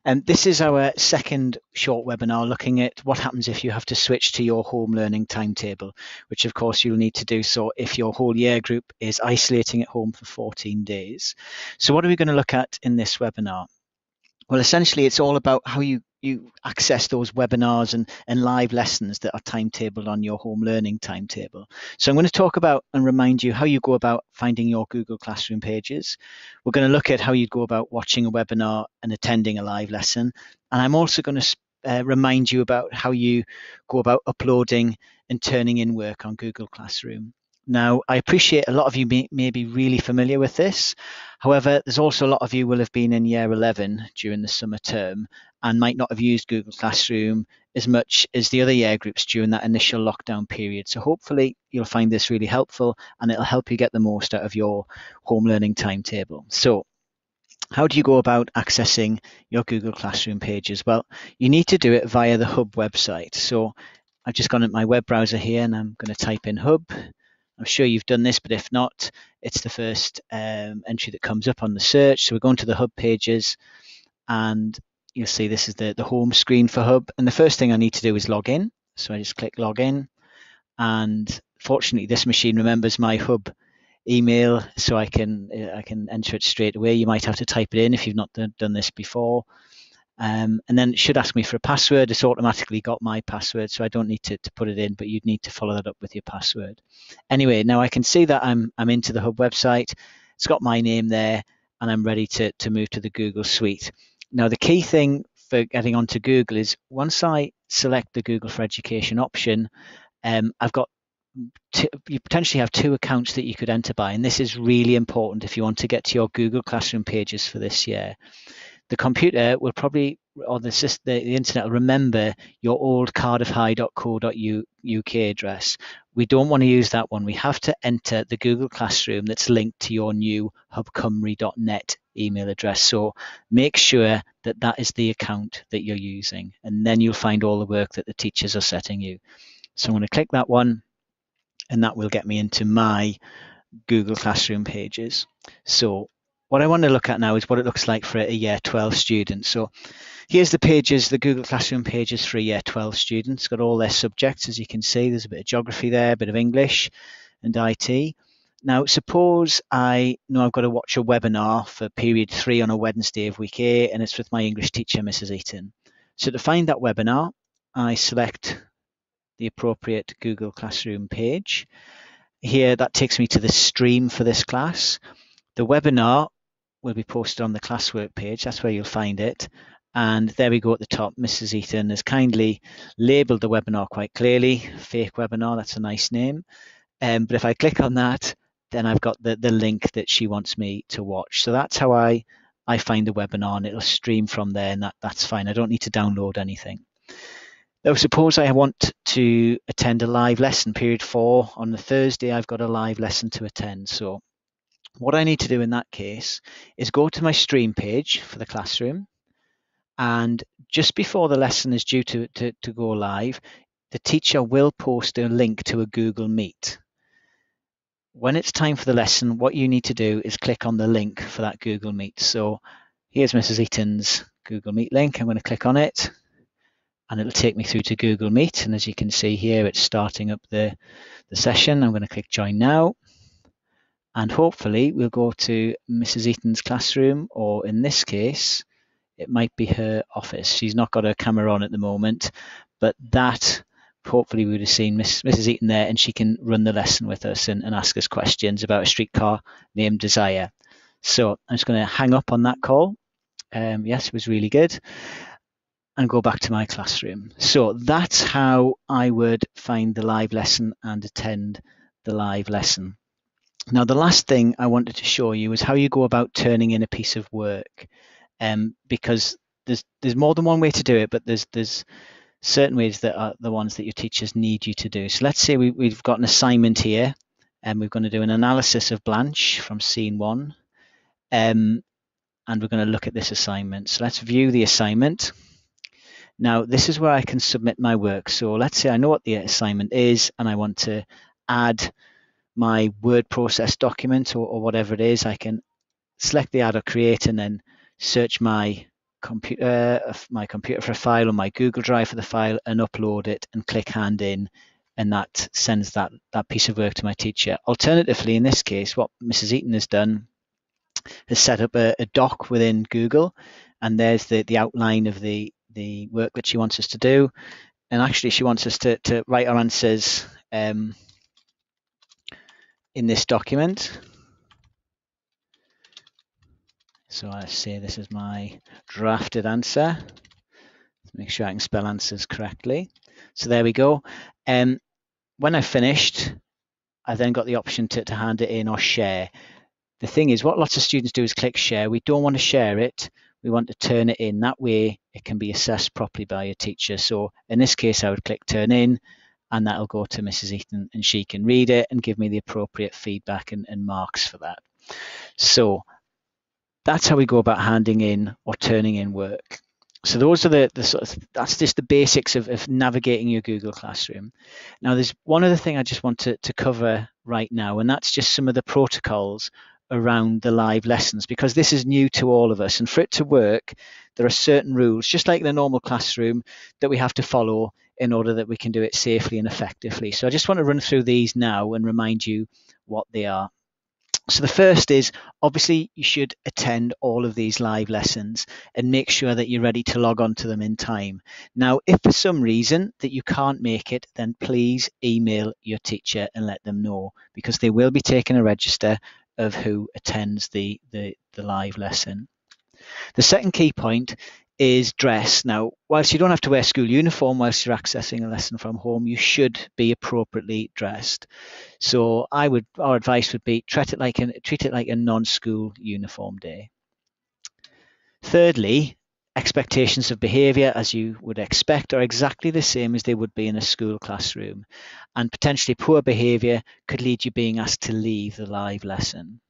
And this is our second short webinar looking at what happens if you have to switch to your home learning timetable, which of course you'll need to do so if your whole year group is isolating at home for 14 days. So what are we going to look at in this webinar? Well, essentially, it's all about how you access those webinars and live lessons that are timetabled on your home learning timetable. So I'm going to talk about and remind you how you go about finding your Google Classroom pages. We're going to look at how you go about watching a webinar and attending a live lesson. And I'm also going to remind you about how you go about uploading and turning in work on Google Classroom. Now, I appreciate a lot of you may be really familiar with this. However, there's also a lot of you will have been in year 11 during the summer term and might not have used Google Classroom as much as the other year groups during that initial lockdown period. So hopefully you'll find this really helpful and it'll help you get the most out of your home learning timetable. So how do you go about accessing your Google Classroom pages? Well, you need to do it via the Hub website. So I've just gone at my web browser here and I'm going to type in Hub. I'm sure you've done this, but if not, it's the first entry that comes up on the search. So we're going to the Hub pages and you'll see this is the home screen for Hub. And the first thing I need to do is log in. So I just click log in. And fortunately, this machine remembers my Hub email, so I can enter it straight away. You might have to type it in if you've not done this before. And then it should ask me for a password. It's automatically got my password, so I don't need to put it in, but you'd need to follow that up with your password. Anyway, now I can see that I'm into the Hub website. It's got my name there, and I'm ready to move to the Google Suite. Now, the key thing for getting onto Google is once I select the Google for Education option, I've got you potentially have two accounts that you could enter by, and this is really important if you want to get to your Google Classroom pages for this year. The computer will probably, or the internet will remember your old cardiffhigh.co.uk address. We don't want to use that one. We have to enter the Google Classroom that's linked to your new hubcymru.net email address. So make sure that that is the account that you're using, and then you'll find all the work that the teachers are setting you. So I'm going to click that one, and that will get me into my Google Classroom pages. So what I want to look at now is what it looks like for a year 12 student. So here's the pages, the Google Classroom pages for a year 12 student. It's got all their subjects, as you can see. There's a bit of geography there, a bit of English and IT. Now, suppose I know I've got to watch a webinar for period 3 on a Wednesday of week 8, and it's with my English teacher, Mrs. Eaton. So to find that webinar, I select the appropriate Google Classroom page. Here, that takes me to the stream for this class. The webinar will be posted on the classwork page. That's where you'll find it. And there we go at the top. Mrs. Eaton has kindly labelled the webinar quite clearly. Fake webinar, that's a nice name. But if I click on that, then I've got the link that she wants me to watch. So that's how I find the webinar, and it'll stream from there, and that's fine. I don't need to download anything. Now, suppose I want to attend a live lesson, period 4. On the Thursday, I've got a live lesson to attend. So what I need to do in that case is go to my stream page for the classroom, and just before the lesson is due to go live, the teacher will post a link to a Google Meet. When it's time for the lesson, what you need to do is click on the link for that Google Meet. So here's Mrs. Eaton's Google Meet link. I'm going to click on it, and it'll take me through to Google Meet. And as you can see here, it's starting up the session. I'm going to click Join Now. And hopefully we'll go to Mrs. Eaton's classroom, or in this case, it might be her office. She's not got her camera on at the moment, but that hopefully we would have seen Mrs. Eaton there, and she can run the lesson with us and ask us questions about a streetcar named Desire. So I'm just going to hang up on that call. Yes, it was really good. And go back to my classroom. So that's how I would find the live lesson and attend the live lesson. Now, the last thing I wanted to show you is how you go about turning in a piece of work, because there's more than one way to do it, but there's certain ways that are the ones that your teachers need you to do. So let's say we've got an assignment here, and we're going to do an analysis of Blanche from scene 1, and we're going to look at this assignment. So let's view the assignment. Now, this is where I can submit my work. So let's say I know what the assignment is, and I want to add my word process document or whatever it is. I can select the add or create and then search my my computer for a file or my Google Drive for the file and upload it and click hand in, and that sends that piece of work to my teacher. Alternatively, in this case, what Mrs. Eaton has done is set up a doc within Google, and there's the outline of the work that she wants us to do. And actually, she wants us to write our answers in this document. So I say this is my drafted answer. Make sure I can spell answers correctly. So there we go. When I finished, I then got the option to hand it in or share. The thing is, what lots of students do is click share. We don't want to share it. We want to turn it in. That way it can be assessed properly by your teacher. So in this case, I would click turn in, and that'll go to Mrs. Eaton, and she can read it and give me the appropriate feedback and marks for that. So that's how we go about handing in or turning in work. So those are that's just the basics of navigating your Google Classroom. Now, there's one other thing I just want to cover right now, and that's just some of the protocols around the live lessons, because this is new to all of us. And for it to work, there are certain rules, just like the normal classroom, that we have to follow in order that we can do it safely and effectively. So I just want to run through these now and remind you what they are. So the first is, obviously, you should attend all of these live lessons and make sure that you're ready to log on to them in time. Now, if for some reason that you can't make it, then please email your teacher and let them know, because they will be taking a register of who attends the live lesson. The second key point is dress. Now, whilst you don't have to wear school uniform whilst you're accessing a lesson from home, you should be appropriately dressed. So our advice would be treat it like a non-school uniform day. Thirdly, expectations of behaviour, as you would expect, are exactly the same as they would be in a school classroom, and potentially poor behaviour could lead you being asked to leave the live lesson.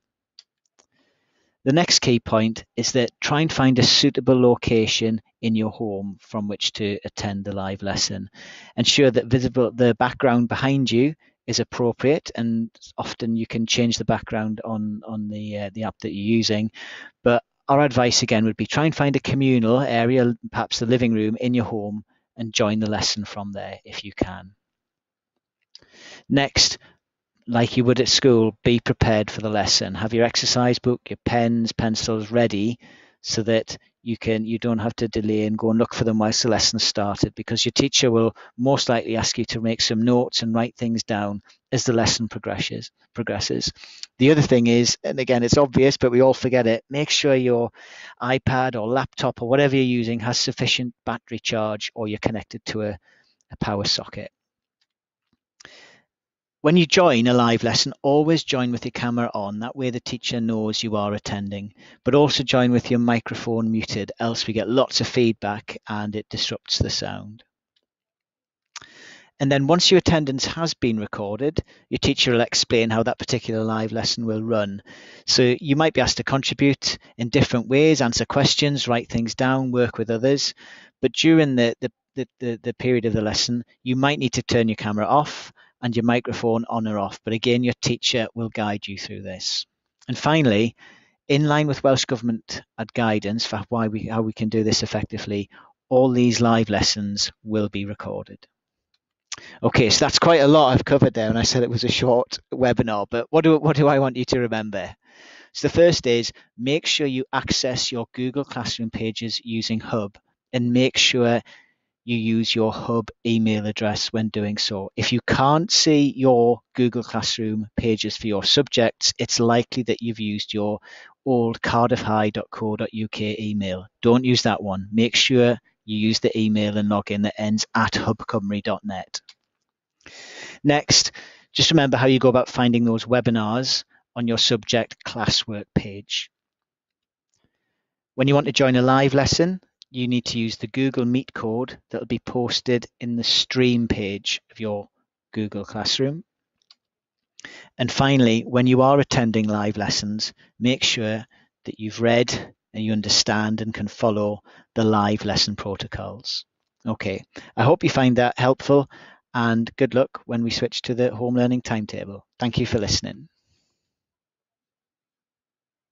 The next key point is that try and find a suitable location in your home from which to attend the live lesson. Ensure that the background behind you is appropriate, and often you can change the background on the app that you're using. But our advice again would be try and find a communal area, perhaps the living room in your home, and join the lesson from there if you can. Next, like you would at school, be prepared for the lesson. Have your exercise book, your pens, pencils ready, so that you don't have to delay and go and look for them whilst the lesson started, because your teacher will most likely ask you to make some notes and write things down as the lesson progresses. The other thing is, and again, it's obvious, but we all forget it, make sure your iPad or laptop or whatever you're using has sufficient battery charge, or you're connected to a power socket. When you join a live lesson, always join with your camera on. That way the teacher knows you are attending, but also join with your microphone muted, else we get lots of feedback and it disrupts the sound. And then once your attendance has been recorded, your teacher will explain how that particular live lesson will run. So you might be asked to contribute in different ways, answer questions, write things down, work with others. But during the period of the lesson, you might need to turn your camera off and your microphone on or off. But again, your teacher will guide you through this. And finally, in line with Welsh Government guidance for how we can do this effectively, all these live lessons will be recorded. Okay, so that's quite a lot I've covered there, and I said it was a short webinar, but what do I want you to remember? So the first is, make sure you access your Google Classroom pages using Hub, and make sure you use your Hub email address when doing so. If you can't see your Google Classroom pages for your subjects, it's likely that you've used your old cardiffhigh.co.uk email. Don't use that one. Make sure you use the email and login that ends at hubcymru.net. Next, just remember how you go about finding those webinars on your subject classwork page. When you want to join a live lesson, you need to use the Google Meet code that will be posted in the stream page of your Google Classroom. And finally, when you are attending live lessons, make sure that you've read and you understand and can follow the live lesson protocols. Okay, I hope you find that helpful, and good luck when we switch to the home learning timetable. Thank you for listening.